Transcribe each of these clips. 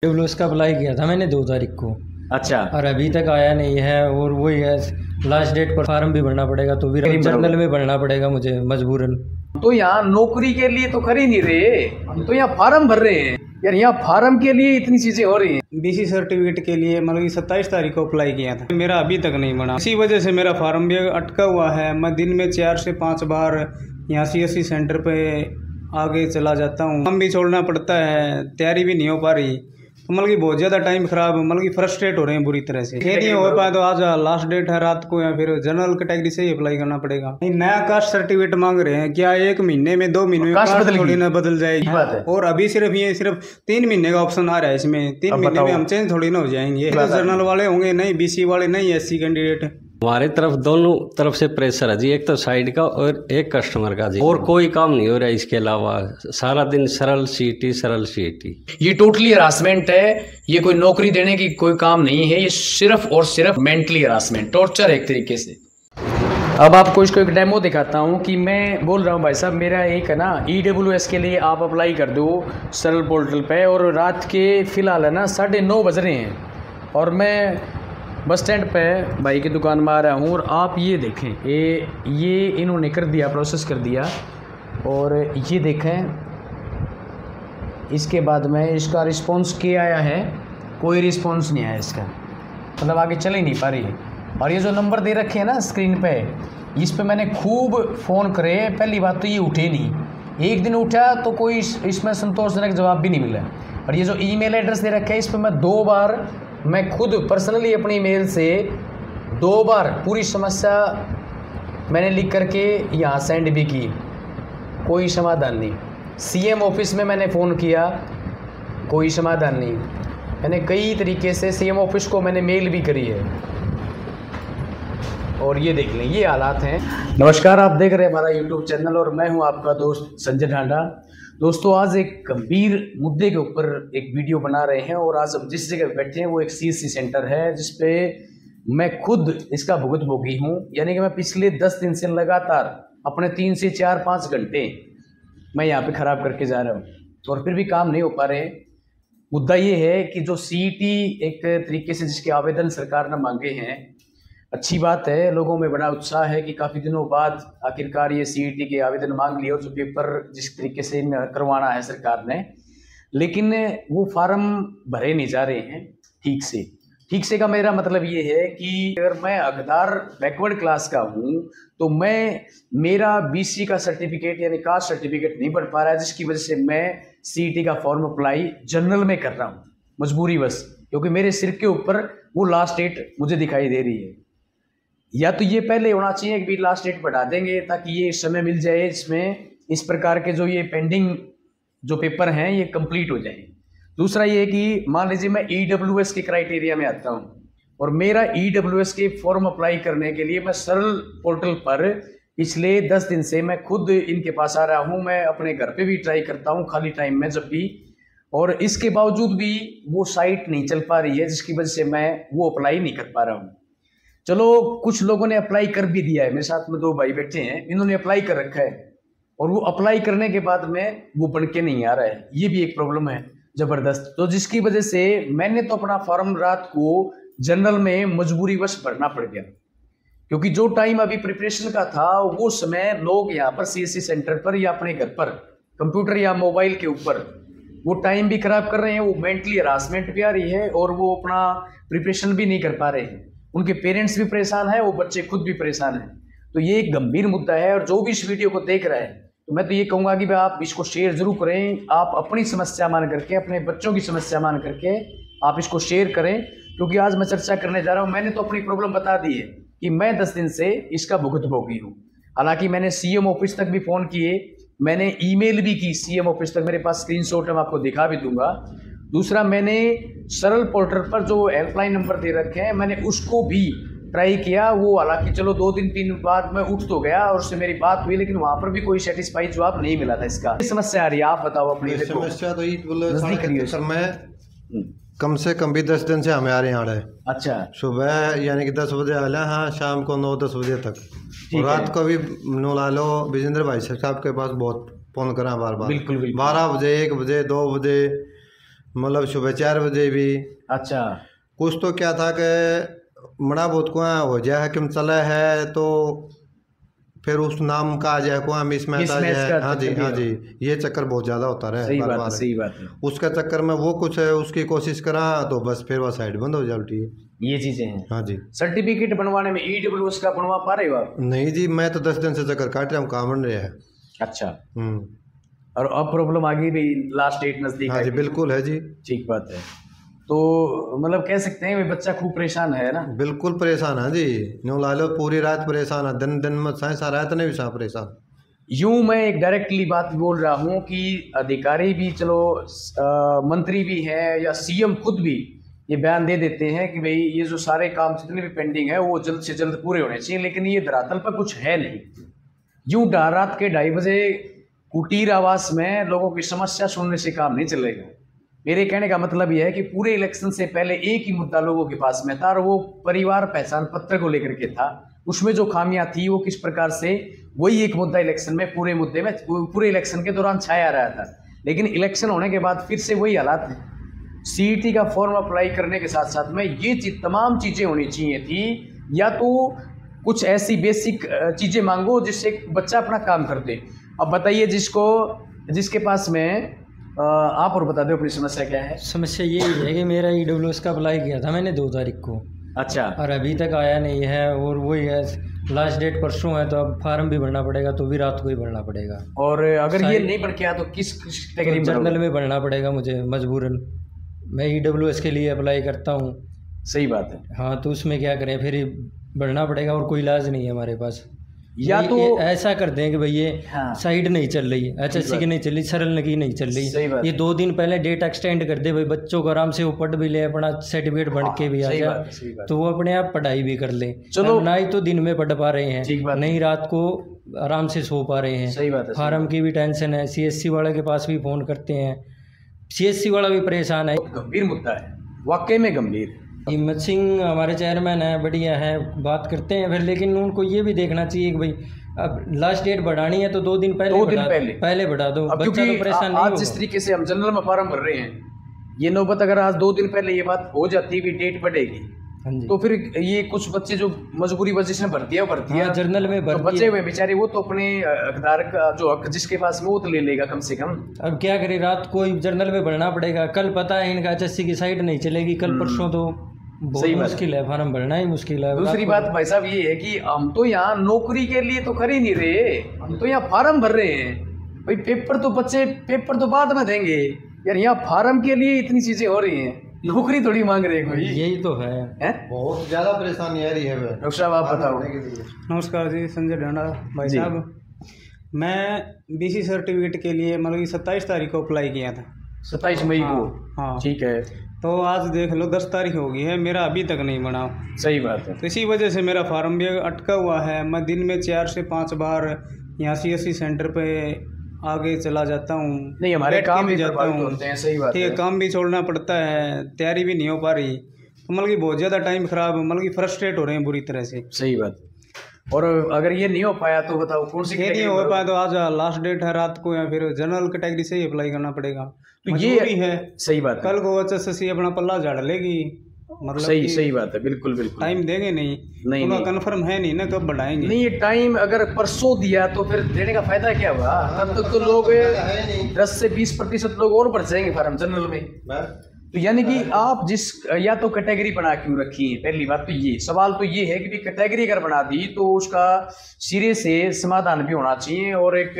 WS का apply किया था मैंने 2 तारीख को। अच्छा। और अभी तक आया नहीं है। और वही है, लास्ट डेट पर फार्म भी भरना पड़ेगा, तो भी जर्नल में भरना पड़ेगा मुझे मजबूरन। तो यहाँ नौकरी के लिए तो कर ही नहीं रहे, हम तो यहाँ फार्म भर रहे हैं यार। यहाँ फार्म के लिए इतनी चीजें हो रही हैं। बीसी सर्टिफिकेट के लिए मतलब कि 27 तारीख को अप्लाई किया था, मेरा अभी तक नहीं बना। इसी वजह से मेरा फार्म भी अटका हुआ है। मैं दिन में 4 से 5 बार यहाँ CSC सेंटर पे आगे चला जाता हूँ। काम भी छोड़ना पड़ता है, तैयारी भी नहीं हो पा रही, तो मतलब कि बहुत ज़्यादा टाइम खराब, मतलब कि फ्रस्ट्रेट हो रहे हैं बुरी तरह से। ये नहीं हो पाया तो आज लास्ट डेट है रात को, या फिर जनरल कैटेगरी से ही अप्लाई करना पड़ेगा। नहीं, नया कास्ट सर्टिफिकेट मांग रहे हैं। क्या 1 महीने में 2 महीने में कास्ट थोड़ी ना बदल जाएगी। और अभी सिर्फ 3 महीने का ऑप्शन आ रहा है इसमें। 3 महीने में हम चेंज थोड़ी ना हो जाएंगे। जनरल वाले होंगे नहीं, BC वाले नहीं, SC कैंडिडेट। हमारे तरफ दोनों तरफ से प्रेशर है जी, एक तो साइड का और एक कस्टमर का जी। और कोई काम नहीं हो रहा है इसके अलावा, सारा दिन सरल सीटी। ये टोटली हरासमेंट है, ये कोई नौकरी देने की कोई काम नहीं है, ये सिर्फ और सिर्फ मेंटली हरासमेंट, टॉर्चर एक तरीके से। अब आपको इसको एक डेमो दिखाता हूँ कि मैं बोल रहा हूँ भाई साहब, मेरा एक है ना EWS के लिए आप अप्लाई कर दो सरल पोर्टल पे। और रात के फ़िलहाल है ना 9:30 बज रहे हैं और मैं बस स्टैंड पे भाई की दुकान में आ रहा हूँ। और आप ये देखें, ये इन्होंने कर दिया, प्रोसेस कर दिया। और ये देखें, इसके बाद में इसका रिस्पांस क्या आया है, कोई रिस्पांस नहीं आया इसका, मतलब आगे चल ही नहीं पा रही है। और ये जो नंबर दे रखे हैं ना स्क्रीन पे, इस पे मैंने खूब फ़ोन करे, पहली बात तो ये उठे नहीं। एक दिन उठा तो कोई इसमें संतोषजनक जवाब भी नहीं मिला। और ये जो ईमेल एड्रेस दे रखे है, इस पर मैं 2 बार, मैं खुद पर्सनली अपनी मेल से 2 बार पूरी समस्या मैंने लिख करके यहाँ सेंड भी की, कोई समाधान नहीं। CM ऑफिस में मैंने फ़ोन किया, कोई समाधान नहीं। मैंने कई तरीके से CM ऑफिस को मैंने मेल भी करी है। और ये देख लें, ये हालात हैं। नमस्कार, आप देख रहे हैं हमारा YouTube चैनल और मैं हूं आपका दोस्त संजय ढांडा। दोस्तों, आज एक गंभीर मुद्दे के ऊपर एक वीडियो बना रहे हैं। और आज हम जिस जगह बैठे हैं वो एक CSC सेंटर है, जिसपे मैं खुद इसका भुगतभोगी हूँ। यानी कि मैं पिछले 10 दिन से लगातार अपने 3 से 4-5 घंटे मैं यहाँ पे ख़राब करके जा रहा हूँ और फिर भी काम नहीं हो पा रहे। मुद्दा ये है कि जो CET एक तरीके से जिसके आवेदन सरकार ने मांगे हैं, अच्छी बात है, लोगों में बड़ा उत्साह है कि काफ़ी दिनों बाद आखिरकार ये CET के आवेदन मांग लिए और जो पेपर जिस तरीके से करवाना है सरकार ने, लेकिन वो फार्म भरे नहीं जा रहे हैं ठीक से का मेरा मतलब ये है कि अगर मैं हकदार बैकवर्ड क्लास का हूँ तो मेरा BC का सर्टिफिकेट यानी कास्ट सर्टिफिकेट नहीं बन पा रहा है, जिसकी वजह से मैं CET का फॉर्म अप्लाई जनरल में कर रहा हूँ मजबूरी बस, क्योंकि मेरे सिर के ऊपर वो लास्ट डेट मुझे दिखाई दे रही है। या तो ये पहले होना चाहिए कि लास्ट डेट बढ़ा देंगे ताकि ये समय मिल जाए इसमें इस प्रकार के जो ये पेंडिंग जो पेपर हैं ये कंप्लीट हो जाए। दूसरा ये कि मान लीजिए मैं EWS के क्राइटेरिया में आता हूँ और मेरा EWS के फॉर्म अप्लाई करने के लिए मैं सरल पोर्टल पर पिछले 10 दिन से मैं खुद इनके पास आ रहा हूँ। मैं अपने घर पे भी ट्राई करता हूँ खाली टाइम में जब भी, और इसके बावजूद भी वो साइट नहीं चल पा रही है, जिसकी वजह से मैं वो अप्लाई नहीं कर पा रहा हूँ। चलो, कुछ लोगों ने अप्लाई कर भी दिया है, मेरे साथ में 2 भाई बैठे हैं, इन्होंने अप्लाई कर रखा है और वो अप्लाई करने के बाद में वो बन के नहीं आ रहा है। ये भी एक प्रॉब्लम है ज़बरदस्त। तो जिसकी वजह से मैंने तो अपना फॉर्म रात को जनरल में मजबूरीवश भरना पड़ गया, क्योंकि जो टाइम अभी प्रिपरेशन का था वो समय लोग यहाँ पर CSC सेंटर पर या अपने घर पर कंप्यूटर या मोबाइल के ऊपर वो टाइम भी खराब कर रहे हैं, वो मेंटली हरासमेंट भी आ रही है और वो अपना प्रिपरेशन भी नहीं कर पा रहे हैं। उनके पेरेंट्स भी परेशान है, वो बच्चे खुद भी परेशान हैं। तो ये एक गंभीर मुद्दा है। और जो भी इस वीडियो को देख रहा है तो मैं तो ये कहूँगा कि भाई आप इसको शेयर जरूर करें। आप अपनी समस्या मान करके, अपने बच्चों की समस्या मान करके आप इसको शेयर करें, क्योंकि आज मैं चर्चा करने जा रहा हूँ। मैंने तो अपनी प्रॉब्लम बता दी है कि मैं 10 दिन से इसका भुगतभोगी हूँ। हालांकि मैंने CM ऑफिस तक भी फ़ोन किए, मैंने ईमेल भी की CM ऑफिस तक, मेरे पास स्क्रीनशॉट है, मैं आपको दिखा भी दूंगा। दूसरा, मैंने सरल पोर्टल पर जो हेल्पलाइन नंबर दे रखे हैं मैंने उसको भी ट्राई किया। वो हालांकि चलो 2-3 बाद में उठ तो गया और उससे मेरी बात हुई, लेकिन वहां पर भी कोई सेटिस्फाई जवाब नहीं मिला था। इसका समस्या आ रही है, आप बताओ अपनी। समस्या तो ये सर, मैं कम से कम भी 10 दिन से हमें आ रहे हैं। अच्छा। सुबह यानी कि 10 बजे आया, हाँ, शाम को 9-10 बजे तक, और रात को भी ला लो विजेंद्र भाई साहब के पास बहुत फोन करा बार बार, बिल्कुल 12 बजे, 1 बजे, 2 बजे, मतलब सुबह 4 बजे भी। अच्छा। कुछ तो क्या था कि मड़ा बहुत को हो जाए है कि चला है तो फिर उस नाम का आ जाए को मिसमैच आ जाए। हाँ जी, हाँ जी, ये चक्कर बहुत ज़्यादा होता रहा है बार बार। सही बात है। उसका चक्कर में वो कुछ है उसकी कोशिश करा तो बस फिर वो साइड बंद हो जाती है। ये चीजें हैं। हाँ जी। सर्टिफिकेट बनवाने में EWS का बनवा पा रहे हो आप? नहीं जी, मैं तो 10 दिन से चक्कर काट रहा हूँ, काम बन रहा है। अच्छा। और अब प्रॉब्लम आ गई भाई, लास्ट डेट नजदीक। हाँ जी, बिल्कुल है जी। ठीक बात है। तो मतलब कह सकते हैं भाई बच्चा खूब परेशान है ना? बिल्कुल परेशान है जी, न्यू ला लो पूरी रात परेशान है, दिन दिन में सारा रात नहीं भी परेशान। यूं मैं एक डायरेक्टली बात बोल रहा हूं कि अधिकारी भी चलो मंत्री भी हैं या CM खुद भी ये बयान दे देते हैं कि भाई ये जो सारे काम जितने भी पेंडिंग है वो जल्द से जल्द पूरे होने चाहिए, लेकिन ये धरातल पर कुछ है नहीं। यूं रात के 2:30 बजे कुटीर आवास में लोगों की समस्या सुनने से काम नहीं चलेगा। मेरे कहने का मतलब यह है कि पूरे इलेक्शन से पहले एक ही मुद्दा लोगों के पास में था और वो परिवार पहचान पत्र को लेकर के था। उसमें जो खामियां थी वो किस प्रकार से वही एक मुद्दा इलेक्शन में पूरे इलेक्शन के दौरान छाया रहा था, लेकिन इलेक्शन होने के बाद फिर से वही हालात है। CET का फॉर्म अप्लाई करने के साथ साथ में ये तमाम चीज़ें होनी चाहिए थी, या तो कुछ ऐसी बेसिक चीज़ें मांगो जिससे बच्चा अपना काम कर दे। अब बताइए जिसके पास में आप और बता दो अपनी समस्या क्या है। समस्या यही है कि मेरा EWS का अप्लाई किया था मैंने 2 तारीख को। अच्छा। और अभी तक आया नहीं है, और वही है लास्ट डेट परसों है, तो अब फार्म भी भरना पड़ेगा, तो भी रात को ही भरना पड़ेगा। और अगर ये नहीं भर किया तो किस कैटेगरी में? जनरल में भरना पड़ेगा मुझे मजबूरन। मैं EWS के लिए अप्लाई करता हूँ। सही बात है। हाँ, तो उसमें क्या करें, फिर भरना पड़ेगा और कोई इलाज नहीं है हमारे पास। या तो ऐसा कर दें कि भाई ये साइड नहीं चल रही, HSC की नहीं चल रही, सरल की नहीं चल रही, ये 2 दिन पहले डेट एक्सटेंड कर दे भाई, बच्चों को आराम से वो पढ़ भी ले, अपना सर्टिफिकेट बन के भी आ जाए, तो वो अपने आप पढ़ाई भी कर ले। चलो, ना ही तो दिन में पढ़ पा रहे हैं, नहीं रात को आराम से सो पा रहे हैं। सही बात है। फार्म की भी टेंशन है, CSC वाले के पास भी फ़ोन करते हैं, CSC वाला भी परेशान है। गंभीर मुद्दा है, वाकई में गंभीर। हिम्मत सिंह हमारे चेयरमैन है, बढ़िया है, बात करते हैं फिर, लेकिन उनको ये भी देखना चाहिए कि भाई अब लास्ट डेट बढ़ानी है तो 2 दिन पहले बढ़ा दो, बच्चा तो परेशान नहीं होगा। जिस तरीके से हम जनरल में फार्म भर रहे हैं, ये नौबत अगर आज 2 दिन पहले ये बात हो जाती भी डेट बढ़ेगी, तो फिर ये कुछ बच्चे जो मजबूरी वजह से भर्ती है जर्नल में तो बचे हुए बेचारे, वो तो अपने हकदार का जो हक जिसके पास में वो तो ले लेगा कम से कम। अब क्या करे, रात को जर्नल में भरना पड़ेगा। कल पता है इनका HSC की साइट नहीं चलेगी, कल परसों तो बहुत मुश्किल है, फार्म भरना ही मुश्किल है। दूसरी बात भाई साहब ये है कि हम तो यहाँ नौकरी के लिए तो कर ही नहीं रहे, हम तो यहाँ फार्म भर रहे हैं भाई। पेपर तो बाद में देंगे यार, यहाँ फार्म के लिए इतनी चीजें हो रही हैं, नौकरी थोड़ी मांग रहे हैं कोई। यही तो है, बहुत ज्यादा परेशानी आ रही है। डॉक्टर साहब आप बताओ। नमस्कार जी, संजय ढांडा भाई साहब। मैं BC सर्टिफिकेट के लिए मतलब 27 तारीख को अप्लाई किया था। 27 मई को? हाँ ठीक है। तो आज देख लो 10 तारीख हो गई है, मेरा अभी तक नहीं बना। सही बात है। तो इसी वजह से मेरा फार्म भी अटका हुआ है। मैं दिन में 4 से 5 बार यहाँ CSC सेंटर पे आगे चला जाता हूँ। नहीं, हमारे काम भी जाता हूँ। सही बात है। काम भी छोड़ना पड़ता है, तैयारी भी नहीं हो पा रही, तो मतलब कि बहुत ज़्यादा टाइम खराब, मतलब कि फ्रस्ट्रेट हो रहे हैं बुरी तरह से। सही बात। और अगर ये नहीं हो पाया तो बताओ कौन सी? नहीं हो पाया तो आज लास्ट डेट है, रात को या फिर जनरल कैटेगरी से ही अप्लाई करना पड़ेगा। तो ये है। सही बात। कल को HSC अपना पल्ला झाड़ लेगी, मतलब सही बात है। बिल्कुल टाइम देंगे नहीं तो कंफर्म है नहीं ना कब बढ़ाएंगे। नहीं, ये टाइम अगर परसों दिया तो फिर देने का फायदा क्या हुआ? तब तक तो लोग 10 से 20% लोग और बढ़ जाएंगे फार्म जनरल में। तो यानी कि आप या तो कैटेगरी बना क्यों रखी है, पहली बात तो ये सवाल तो ये है कि कैटेगरी अगर बना दी तो उसका सिरे से समाधान भी होना चाहिए, और एक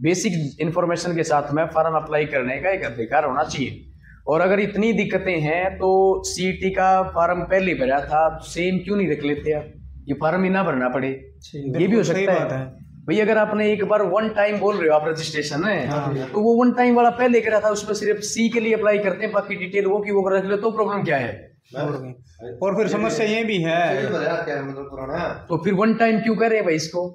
बेसिक इन्फॉर्मेशन के साथ में फार्म अप्लाई करने का एक अधिकार होना चाहिए। और अगर इतनी दिक्कतें हैं तो CET का फार्म पहले भरा था, तो सेम क्यों नहीं रख लेते आप, ये फार्म ही ना भरना पड़े। ये भी हो सकता है भाई। अगर आपने एक बार 1 टाइम बोल रहे हो आप रजिस्ट्रेशन है, तो वो 1 टाइम वाला पहले करा था, उसमें सिर्फ C के लिए अप्लाई करते हैं, बाकी डिटेल वो की वो रख ले, तो प्रॉब्लम क्या है? और फिर समस्या ये भी है, तो फिर 1 टाइम क्यों कर रहे हैं भाई इसको,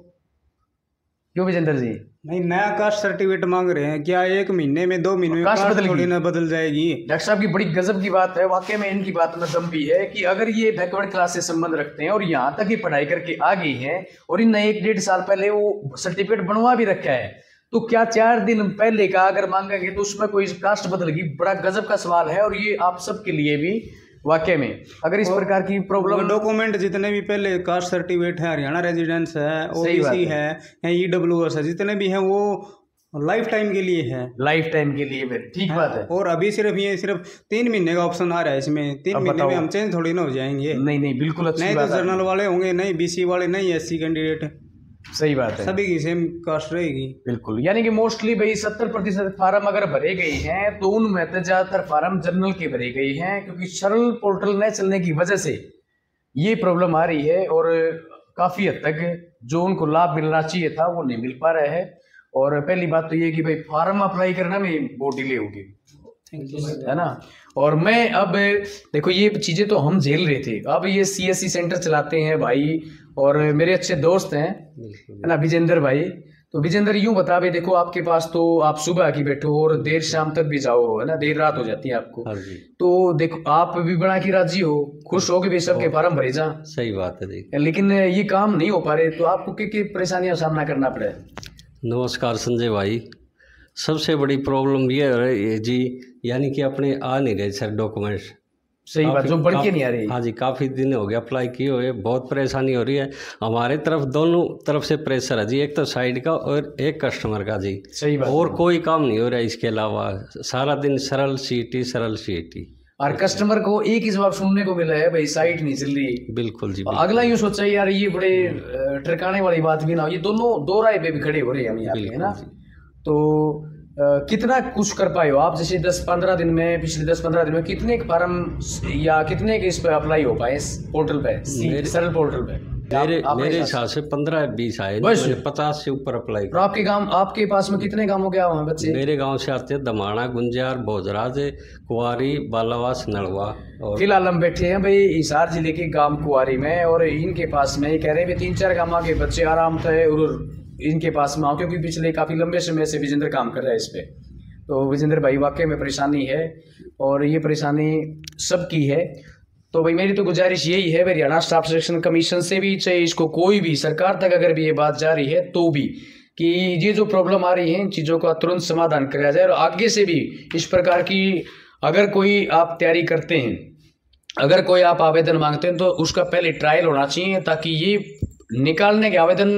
क्यों विजेंद्र जी? नहीं, नया कास्ट सर्टिफिकेट मांग रहे हैं, क्या 1 महीने में 2 महीने में कास्ट थोड़ी ना बदल जाएगी? डॉक्टर साहब की बड़ी गजब की बात है, वाकई में इनकी बात में दम भी है कि अगर ये बैकवर्ड क्लास से संबंध रखते हैं और यहाँ तक ही पढ़ाई करके आ गई हैं और इन 1-1.5 साल पहले वो सर्टिफिकेट बनवा भी रखा है, तो क्या 4 दिन पहले का अगर मांगेंगे तो उसमें कोई कास्ट बदलेगी? बड़ा गजब का सवाल है, और ये आप सबके लिए भी वाकई में अगर इस प्रकार की प्रॉब्लम, डॉक्यूमेंट जितने भी पहले कास्ट सर्टिफिकेट है, हरियाणा रेजिडेंस है, ओबीसी है, ईडब्ल्यूएस है, जितने भी हैं वो लाइफ टाइम के लिए है। लाइफ टाइम के लिए ठीक बात है। और अभी सिर्फ 3 महीने का ऑप्शन आ रहा है इसमें। 3 महीने में हम चेंज थोड़ी ना हो जाएंगे। नहीं बिल्कुल अच्छी नहीं, तो जनरल वाले होंगे, नहीं बीसी वाले, नहीं एससी कैंडिडेट। सही बात है, सभी की सेम कास्ट रहेगी। बिल्कुल, यानी कि मोस्टली भाई 70% फार्म अगर भरे गए हैं तो उनमें तो ज्यादातर फार्म जनरल के भरे गए हैं, क्योंकि सरल पोर्टल न चलने की वजह से ये प्रॉब्लम आ रही है, और काफी हद तक जो उनको लाभ मिलना चाहिए था वो नहीं मिल पा रहा है। और पहली बात तो ये कि भाई फार्म अप्लाई करना में बहुत डिले होगी, है ना। और मैं अब देखो ये चीजें तो हम झेल रहे थे, अब ये CSC सेंटर चलाते हैं भाई, और मेरे अच्छे दोस्त हैं, है ना, विजेंद्र भाई। तो विजेंद्र यूं बता भाई, देखो आपके पास तो आप सुबह आके बैठो और देर शाम तक भी जाओ, है ना, देर रात हो जाती है आपको। तो देखो आप भी बना के राजी हो, खुश हो कि भाई सबके फार्म भरे जा। सही बात है, देखिए, लेकिन ये काम नहीं हो पा रहे, तो आपको क्या परेशानियों का सामना करना पड़ा है? नमस्कार संजय भाई, सबसे बड़ी प्रॉब्लम ये है जी, यानी कि अपने आ नहीं रहे सर डॉक्यूमेंट्स। सही बात, जो बढ़ के नहीं आ रही। हाँ जी, काफ़ी दिन हो गया अप्लाई किए हुए, बहुत परेशानी हो रही है हमारे तरफ, दोनों तरफ से प्रेशर है जी, एक तो साइड का और एक कस्टमर का जी। सही बात, और कोई काम नहीं हो रहा है इसके अलावा, सारा दिन सरल सीटी। और कस्टमर को एक ही जवाब सुनने को मिला है, भाई साइट नहीं चल रही। बिल्कुल जी, अगला यूँ सोचा यार ये बड़े ठरकाने वाली बात भी ना हो, ये दोनों दो राय पे भी खड़े हो रहे हैं हम यहाँ पे, है ना। तो कितना कुछ कर पाए हो आप, जैसे 10-15 दिन में, पिछले 10-15 दिन में कितने फार्म या कितने के इस पे अप्लाई हो पाए, इस पोर्टल पे, सरल पोर्टल पे? मेरे हिसाब से 15-20 आए, 50 से ऊपर अप्लाई। तो आपके पास में कितने गांवों के आए हैं बच्चे? मेरे गांव से आते हैं दमाणा, गुंजार, भोजराज, कुआरी, बालावास, नड़वा। और फिलहाल हम बैठे हैं भाई हिसार जिले के गांव कुआरी में, और इनके पास में कह रहे हैं 3-4 गांव के बच्चे आराम थे और इनके पास में आओ, क्योंकि पिछले काफ़ी लंबे समय से विजेंद्र काम कर रहा है इस पे। तो विजेंद्र भाई वाकई में परेशानी है, और ये परेशानी सबकी है। तो भाई मेरी तो गुजारिश यही है हरियाणा स्टाफ सिलेक्शन कमीशन से भी, चाहे इसको कोई भी सरकार तक अगर भी ये बात जा रही है तो भी, कि ये जो प्रॉब्लम आ रही है इन चीज़ों का तुरंत समाधान कराया जाए। और आगे से भी इस प्रकार की अगर कोई आप तैयारी करते हैं, अगर कोई आप आवेदन मांगते हैं, तो उसका पहले ट्रायल होना चाहिए, ताकि ये निकालने के आवेदन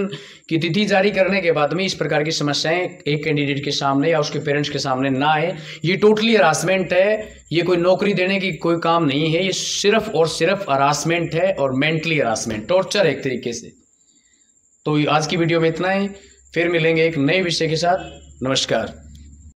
की तिथि जारी करने के बाद में इस प्रकार की समस्याएं एक कैंडिडेट के सामने या उसके पेरेंट्स के सामने ना आए। ये टोटली हरासमेंट है, ये कोई नौकरी देने की कोई काम नहीं है, ये सिर्फ और सिर्फ हरासमेंट है, और मेंटली हरासमेंट, टॉर्चर एक तरीके से। तो आज की वीडियो में इतना ही, फिर मिलेंगे एक नए विषय के साथ। नमस्कार।